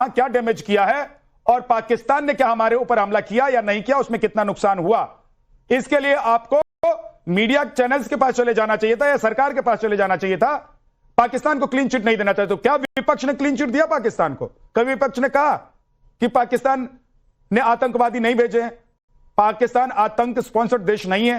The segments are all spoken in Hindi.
क्या डैमेज किया है और पाकिस्तान ने क्या हमारे ऊपर हमला किया या नहीं किया, उसमें कितना नुकसान हुआ। इसके लिए आपको मीडिया चैनल्स के पास चले जाना चाहिए था या सरकार के पास चले जाना चाहिए था। पाकिस्तान को क्लीन चिट नहीं देना चाहिए। तो क्या विपक्ष ने क्लीन चिट दिया पाकिस्तान को? कभी विपक्ष ने कहा कि पाकिस्तान ने आतंकवादी नहीं भेजे हैं? पाकिस्तान आतंक स्पॉन्सर्ड देश नहीं है।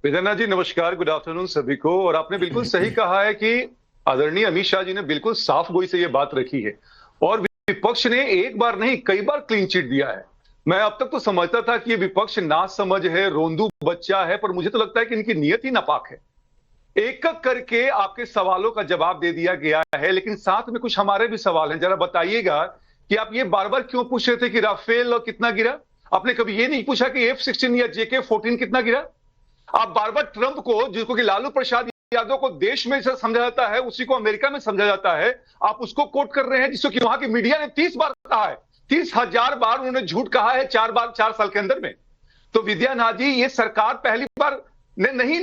विजयनाथ जी नमस्कार, गुड आफ्टरनून सभी को। और आपने बिल्कुल सही कहा है कि आदरणीय अमित शाह जी ने बिल्कुल साफ गोई से यह बात रखी है और विपक्ष ने एक बार नहीं कई बार क्लीन चिट दिया है। मैं अब तक तो समझता था कि ये विपक्ष ना समझ है, रोंदू बच्चा है, पर मुझे तो लगता है कि इनकी नीयत ही नापाक है। एक एक करके आपके सवालों का जवाब दे दिया गया है, लेकिन साथ में कुछ हमारे भी सवाल हैं। जरा बताइएगा कि आप ये बार बार क्यों पूछ रहे थे कि राफेल कितना गिरा? आपने कभी ये नहीं पूछा कि F-16 या JK-14 कितना गिरा? आप बार बार ट्रंप को, जिसको कि लालू प्रसाद यादव को देश में समझा जाता है, उसी को अमेरिका में समझा जाता है, आप उसको कोट कर रहे हैं जिसको कि वहां की मीडिया ने 30 बार कहा है, 30,000 बार उन्होंने झूठ कहा है 4 साल के अंदर में। तो विद्यानाथ जी, ये सरकार पहली बार ने नहीं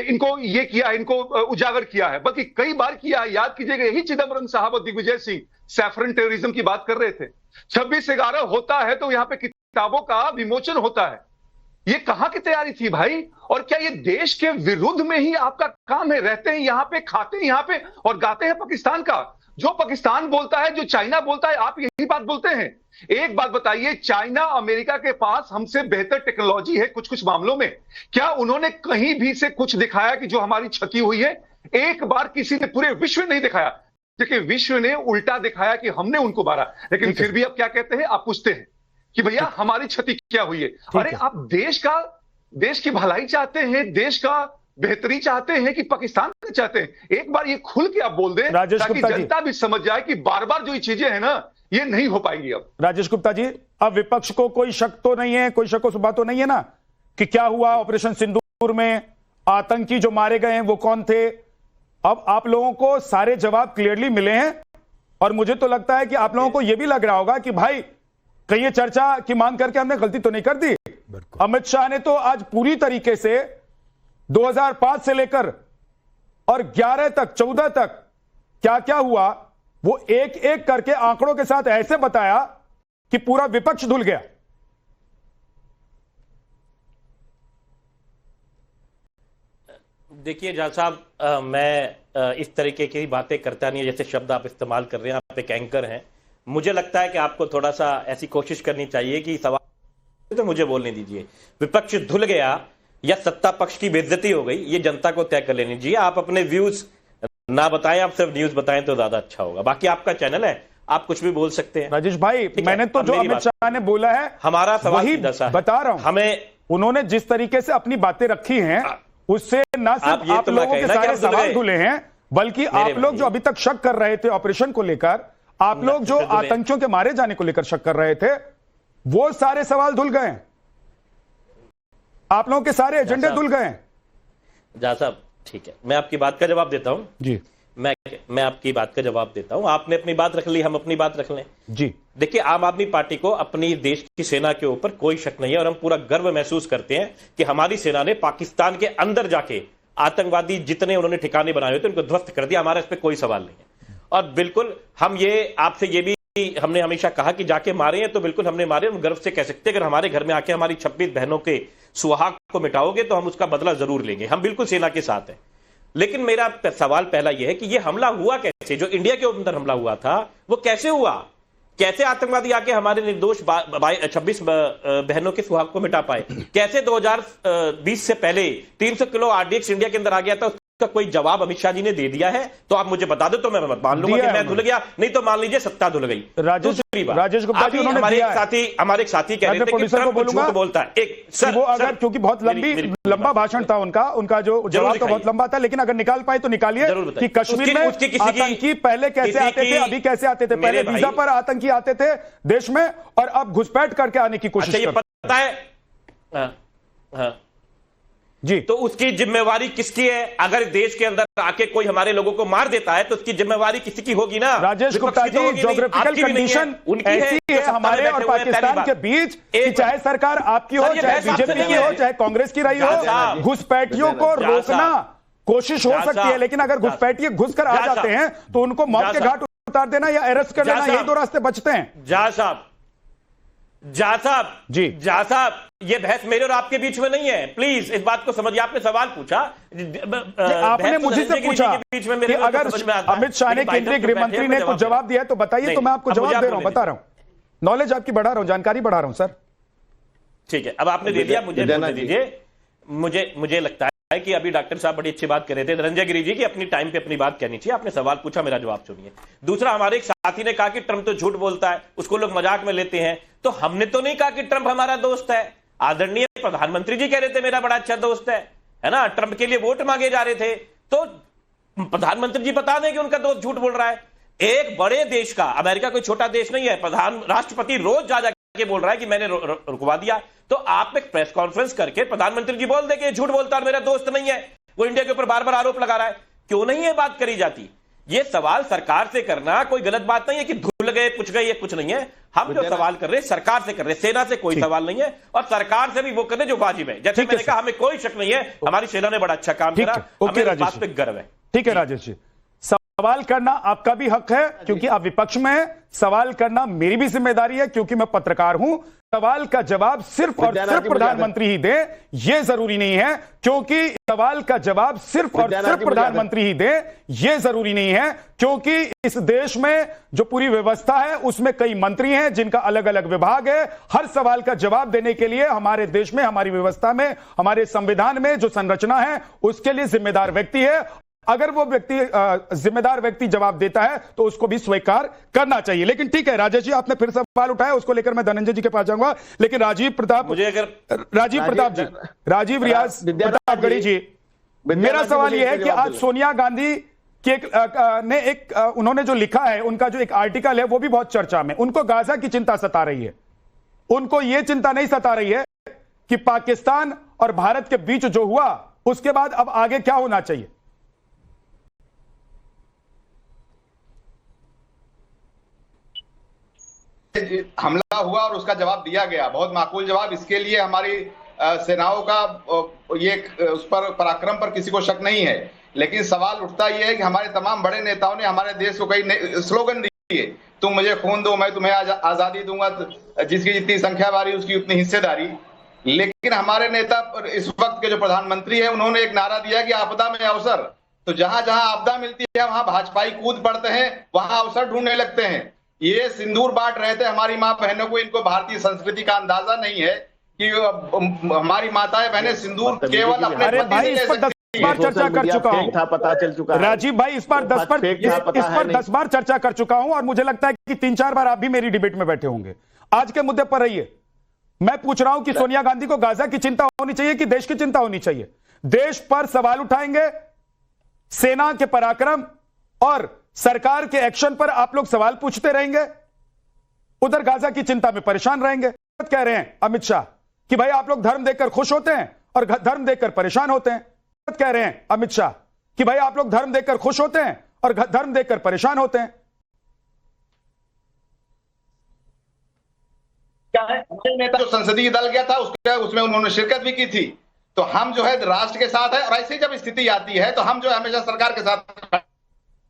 इनको ये किया, इनको उजागर किया है, बल्कि कई बार किया है। याद कीजिएगा, यही चिदम्बरम साहब और दिग्विजय सिंह सैफरन टेररिज्म की बात कर रहे थे। 26/11 होता है तो यहां पे किताबों का विमोचन होता है। ये कहां की तैयारी थी भाई? और क्या ये देश के विरुद्ध में ही आपका काम है? रहते हैं यहां पे, खाते हैं यहां पे और गाते हैं पाकिस्तान का। जो पाकिस्तान बोलता है, जो चाइना बोलता है, आप यही बात बोलते हैं। एक बात बताइए, चाइना अमेरिका के पास हमसे बेहतर टेक्नोलॉजी है कुछ कुछ मामलों में। क्या उन्होंने कहीं भी से कुछ दिखाया कि जो हमारी क्षति हुई है? एक बार किसी ने, पूरे विश्व ने नहीं दिखाया, क्योंकि विश्व ने उल्टा दिखाया कि हमने उनको मारा। लेकिन फिर भी आप क्या कहते हैं? आप पूछते हैं कि भैया हमारी क्षति क्या हुई है। अरे आप देश की भलाई चाहते हैं, देश का बेहतरी चाहते हैं कि पाकिस्तान का चाहते हैं? एक बार ये खुल के आप बोल दें ताकि जनता भी समझ जाए कि बार बार जो ये चीजें हैं ना, ये नहीं हो पाएंगी। अब राजेश गुप्ता जी, अब विपक्ष को कोई शक तो नहीं है, कोई शक सुबह तो नहीं है ना कि क्या हुआ ऑपरेशन सिंदूर में, आतंकी जो मारे गए हैं वो कौन थे? अब आप लोगों को सारे जवाब क्लियरली मिले हैं और मुझे तो लगता है कि आप लोगों को यह भी लग रहा होगा कि भाई कहीं ये चर्चा की मांग करके हमने गलती तो नहीं कर दी। अमित शाह ने तो आज पूरी तरीके से 2005 से लेकर और 11 तक, 14 तक क्या क्या हुआ वो एक एक करके आंकड़ों के साथ ऐसे बताया कि पूरा विपक्ष धुल गया। देखिए जहां साहब, मैं इस तरीके की बातें करता नहीं है जैसे शब्द आप इस्तेमाल कर रहे हैं। आप एक एंकर हैं, मुझे लगता है कि आपको थोड़ा सा ऐसी कोशिश करनी चाहिए कि सवाल तो मुझे बोलने दीजिए। विपक्ष धुल गया या सत्ता पक्ष की बेइज्जती हो गई, ये जनता को तय कर लेनी चाहिए। आप अपने व्यूज ना बताएं, आप सिर्फ न्यूज बताएं तो ज्यादा अच्छा होगा। बाकी आपका चैनल है, आप कुछ भी बोल सकते हैं। राजेश भाई, मैंने तो जो अमित शाह ने बोला है हमारा सवाल वही बता रहा हूं। हमें उन्होंने जिस तरीके से अपनी बातें रखी हैं उससे ना सिर्फ आप लोगों के सारे सवाल धुले हैं, बल्कि आप लोग जो अभी तक शक कर रहे थे ऑपरेशन को लेकर, आप लोग जो आतंकियों के मारे जाने को लेकर शक कर रहे थे, वो सारे सवाल धुल गए। आप लोगों के सारे एजेंडे धुल गए। जा साहब ठीक है, मैं आपकी बात का जवाब देता हूं जी। मैं आपकी बात का जवाब देता हूं। आपने अपनी बात रख ली, हम अपनी बात रख लें जी। देखिए, आम आदमी पार्टी को अपनी देश की सेना के ऊपर कोई शक नहीं है और हम पूरा गर्व महसूस करते हैं कि हमारी सेना ने पाकिस्तान के अंदर जाके आतंकवादी जितने उन्होंने ठिकाने बनाए हुए थे उनको ध्वस्त कर दिया। हमारा इस पर कोई सवाल नहीं है। और बिल्कुल हम ये आपसे ये भी हमने हमेशा कहा कि जाके मारे हैं तो बिल्कुल हमने मारे, हम गर्व से कह सकते हैं अगर हमारे घर में आके हमारी 26 बहनों के सुहाग को मिटाओगे तो हम उसका बदला जरूर लेंगे। हम बिल्कुल सेना के साथ हैं। लेकिन मेरा सवाल पहला यह है कि यह हमला हुआ कैसे? जो इंडिया के अंदर हमला हुआ था वो कैसे हुआ? कैसे आतंकवादी आके हमारे निर्दोष 26 बहनों के सुहाग को मिटा पाए? कैसे 2020 से पहले 300 किलो RDX इंडिया के अंदर आ गया था? उसका कोई जवाब अमित शाह जी ने दे दिया है? तो आप मुझे बता दो तो मैं मान लूंगा कि मैं धुल गया, नहीं तो मान लीजिए सत्ता धुल गई। राजेश गुप्ता जी, हमारे एक साथी कह रहे थे कि ट्रंप झूठ बोलता है। वो अगर, क्योंकि बहुत लंबा भाषण था उनका जो जवाब तो बहुत लंबा था, लेकिन अगर निकाल पाए तो निकालिए कि कश्मीर में आतंकी पहले कैसे आते थे, अभी कैसे आते थे? पहले वीजा पर आतंकी आते थे देश में और अब घुसपैठ करके आने की कोशिश पता है जी। तो उसकी जिम्मेवारी किसकी है? अगर देश के अंदर आके कोई हमारे लोगों को मार देता है तो उसकी जिम्मेवारी किसी की होगी ना? राजेश गुप्ता जी, ज्योग्राफिकल कंडीशन ऐसी है हमारे और पाकिस्तान के बीच कि चाहे सरकार आपकी हो, चाहे बीजेपी की हो, चाहे कांग्रेस की रही हो, घुसपैठियों को रोकना कोशिश हो सकती है, लेकिन अगर घुसपैठिए घुस कर आ जाते हैं तो उनको मौत के घाट उतार देना या अरेस्ट कर लेना, यही दो रास्ते बचते हैं। जा साहब जी, जा साहब, ये बहस मेरे और आपके बीच में नहीं है, प्लीज इस बात को समझिए। आपने सवाल पूछा, आपने मुझे से पूछा कि अगर अमित शाह ने केंद्रीय गृह मंत्री ने कुछ जवाब दिया है तो बताइए, तो मैं आपको जवाब दे रहा हूं, बता रहा हूं, नॉलेज आपकी बढ़ा रहा हूं, जानकारी बढ़ा रहा हूं सर। ठीक है, अब आपने दे दिया, मुझे बोलने दीजिए। मुझे लगता है कि अभी डॉक्टर साहब बड़ी अच्छी बात कर रहे थे, धनंजय गिरी जी, की अपनी टाइम पे अपनी बात कहनी चाहिए। आपने सवाल पूछा, मेरा जवाब सुनिए। दूसरा, हमारे एक साथी ने कहा कि ट्रंप तो झूठ बोलता है, उसको लोग मजाक में लेते हैं। तो हमने तो नहीं कहा कि ट्रंप हमारा दोस्त है, आदरणीय प्रधानमंत्री जी कह रहे थे मेरा बड़ा अच्छा दोस्त है ना, ट्रंप के लिए वोट मांगे जा रहे थे, तो प्रधानमंत्री जी बता दें कि उनका दोस्त झूठ बोल रहा है। एक बड़े देश का, अमेरिका कोई छोटा देश नहीं है, राष्ट्रपति रोज जा जाके बोल रहा है कि मैंने रुकवा दिया, तो आप एक प्रेस कॉन्फ्रेंस करके प्रधानमंत्री जी बोल दे कि झूठ बोलता और मेरा दोस्त नहीं है, वो इंडिया के ऊपर बार बार आरोप लगा रहा है। क्यों नहीं ये बात करी जाती? ये सवाल सरकार से करना कोई गलत बात नहीं है कि धुल गए पूछ गए, ये कुछ नहीं है। हम जो सवाल कर रहे हैं सरकार से कर रहे हैं, सेना से कोई सवाल नहीं है, और सरकार से भी वो करने जो वाजिब है। जैसे मैंने कहा, हमें कोई शक नहीं है, हमारी सेना ने बड़ा अच्छा काम करा, हमें इस बात पे गर्व है। ठीक है राजेश जी, सवाल करना आपका भी हक है क्योंकि आप विपक्ष में हैं, सवाल करना मेरी भी जिम्मेदारी है क्योंकि मैं पत्रकार हूं। सवाल का जवाब सिर्फ और सिर्फ प्रधानमंत्री ही दे, यह जरूरी नहीं है, क्योंकि सवाल का जवाब सिर्फ और सिर्फ प्रधानमंत्री ही दे, यह जरूरी नहीं है, क्योंकि इस देश में जो पूरी व्यवस्था है उसमें कई मंत्री हैं जिनका अलग अलग विभाग है। हर सवाल का जवाब देने के लिए हमारे देश में, हमारी व्यवस्था में, हमारे संविधान में जो संरचना है उसके लिए जिम्मेदार व्यक्ति है। अगर वो व्यक्ति जिम्मेदार व्यक्ति जवाब देता है तो उसको भी स्वीकार करना चाहिए। लेकिन ठीक है राजेश जी, आपने फिर सवाल उठाया, उसको लेकर मैं धनंजय जी के पास जाऊंगा। लेकिन राजीव प्रताप प्रतापगढ़ी जी, मेरा सवाल यह है कि आज सोनिया गांधी के उन्होंने जो लिखा है, उनका जो एक आर्टिकल है वो भी बहुत चर्चा में, उनको गाजा की चिंता सता रही है। उनको यह चिंता नहीं सता रही है कि पाकिस्तान और भारत के बीच जो हुआ उसके बाद अब आगे क्या होना चाहिए। हमला हुआ और उसका जवाब दिया गया, बहुत माकूल जवाब। इसके लिए हमारी सेनाओं का ये उस पर पराक्रम पर किसी को शक नहीं है। लेकिन सवाल उठता यह है कि हमारे तमाम बड़े नेताओं ने हमारे देश को कई स्लोगन दिए, तुम मुझे खून दो मैं तुम्हें आजादी दूंगा, जिसकी जितनी संख्या बारी उसकी उतनी हिस्सेदारी। लेकिन हमारे नेता, इस वक्त के जो प्रधानमंत्री है, उन्होंने एक नारा दिया कि आपदा में अवसर। तो जहां जहां आपदा मिलती है वहां भाजपाई कूद पड़ते हैं, वहां अवसर ढूंढने लगते हैं। ये सिंदूर बांट रहे थे हमारी मां बहनों को, इनको भारतीय संस्कृति का अंदाजा नहीं है कि हमारी माताएं बहनें सिंदूर केवल अपने पति से बार चर्चा कर चुका हूं, पता चल चुका है राजीव भाई, इस पर 10 बार चर्चा कर चुका हूं और मुझे लगता है कि 3-4 बार आप भी मेरी डिबेट में बैठे होंगे। आज के मुद्दे पर रहिए। मैं पूछ रहा हूं कि सोनिया गांधी को गाजा की चिंता होनी चाहिए कि देश की चिंता होनी चाहिए? देश पर सवाल उठाएंगे, सेना के पराक्रम और सरकार के एक्शन पर आप लोग सवाल पूछते रहेंगे, उधर गाजा की चिंता में परेशान रहेंगे। कह रहे हैं अमित शाह कि भाई आप लोग धर्म देखकर खुश होते हैं और धर्म देखकर परेशान होते हैं। कह रहे हैं अमित शाह कि भाई आप लोग धर्म देखकर खुश होते हैं और धर्म देखकर परेशान होते हैं। क्या है, नेता जो संसदीय दल गया था उसमें उन्होंने शिरकत भी की थी। तो हम जो है राष्ट्र के साथ है, और ऐसी जब स्थिति आती है तो हम जो है हमेशा सरकार के साथ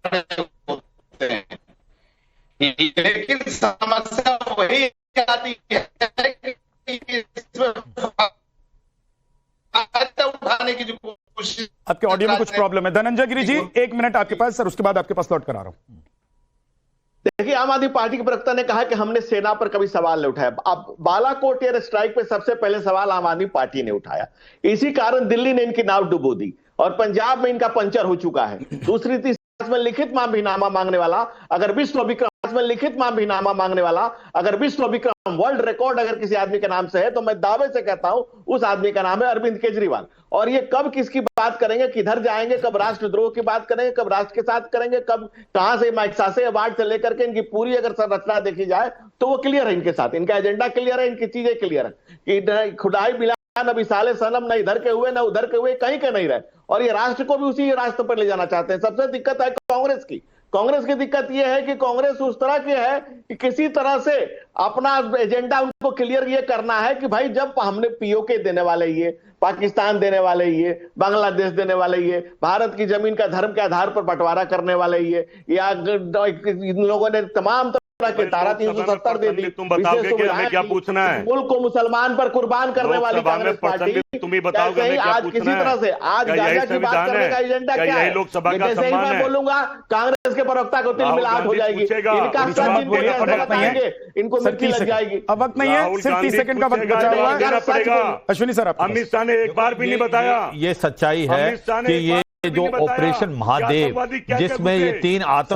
होते हैं। लेकिन समस्या वही आती है कि उठाने की जो कोशिश। आपके ऑडियो में कुछ प्रॉब्लम है धनंजय गिरी जी, 1 मिनट आपके पास सर, उसके बाद आपके पास लौट कर आ रहा हूं। देखिए, आम आदमी पार्टी के प्रवक्ता ने कहा कि हमने सेना पर कभी सवाल नहीं उठाया। अब बालाकोट एयर स्ट्राइक पे सबसे पहले सवाल आम आदमी पार्टी ने उठाया, इसी कारण दिल्ली ने इनकी नाव डुबो दी और पंजाब में इनका पंचर हो चुका है। दूसरी तीसरी में लिखित माफीनामा मांगने वाला, अगर विश्व विक्रम में लिखित माफीनामा मांगने वाला, अगर विश्व विक्रम वर्ल्ड रिकॉर्ड अगर किसी आदमी के नाम से है तो मैं दावे से कहता हूं उस आदमी का नाम है अरविंद केजरीवाल। और ये कब किसकी बात करेंगे, किधर जाएंगे, कब राष्ट्रद्रोह की बात करेंगे, कब राष्ट्र के साथ करेंगे, कब कहां से मैक्सासे अवार्ड से लेकर के इनकी पूरी अगर संरचना देखी जाए तो वो क्लियर है इनके साथ, इनका एजेंडा क्लियर है, इनकी चीजें क्लियर है कि खुदाई बिला न विशाले सनम, न इधर के हुए न उधर के हुए, कहीं के नहीं रहे। और ये राष्ट्र को भी उसी रास्ते पर ले जाना चाहते हैं। सबसे दिक्कत है कांग्रेस की। कांग्रेस की दिक्कत यह है कि कांग्रेस उस तरह की है कि किसी तरह से अपना एजेंडा उनको क्लियर ये करना है कि भाई जब हमने पीओके देने वाले ये, पाकिस्तान देने वाले ये, बांग्लादेश देने वाले ये, भारत की जमीन का धर्म के आधार पर बंटवारा करने वाले ये, या इन लोगों ने तमाम के तारा 370 दे दी। तुम बताओगे कि हमें क्या पूछना है? मुल्क को मुसलमान पर कुर्बान करने वाली कांग्रेस पार्टी, तुम ही बताओगे हमें क्या आज पूछना किसी तरह से आज गाजा की बात करने का एजेंडा क्या है? लोकसभा का जैसे ही सम्मान मैं है। बोलूंगा कांग्रेस के प्रवक्ता को तिल मिलाहट हो जाएगी, इनका इनको मिट्टी लग जाएगी। अब वक्त नहीं है, सिर्फ 30 सेकंड का वक्त बचा हुआ है। अश्विनी सर, अमित शाह ने एक बार भी नहीं बताया। ये सच्चाई है कि ये जो ऑपरेशन महादेव जिसमें ये 3 आतंक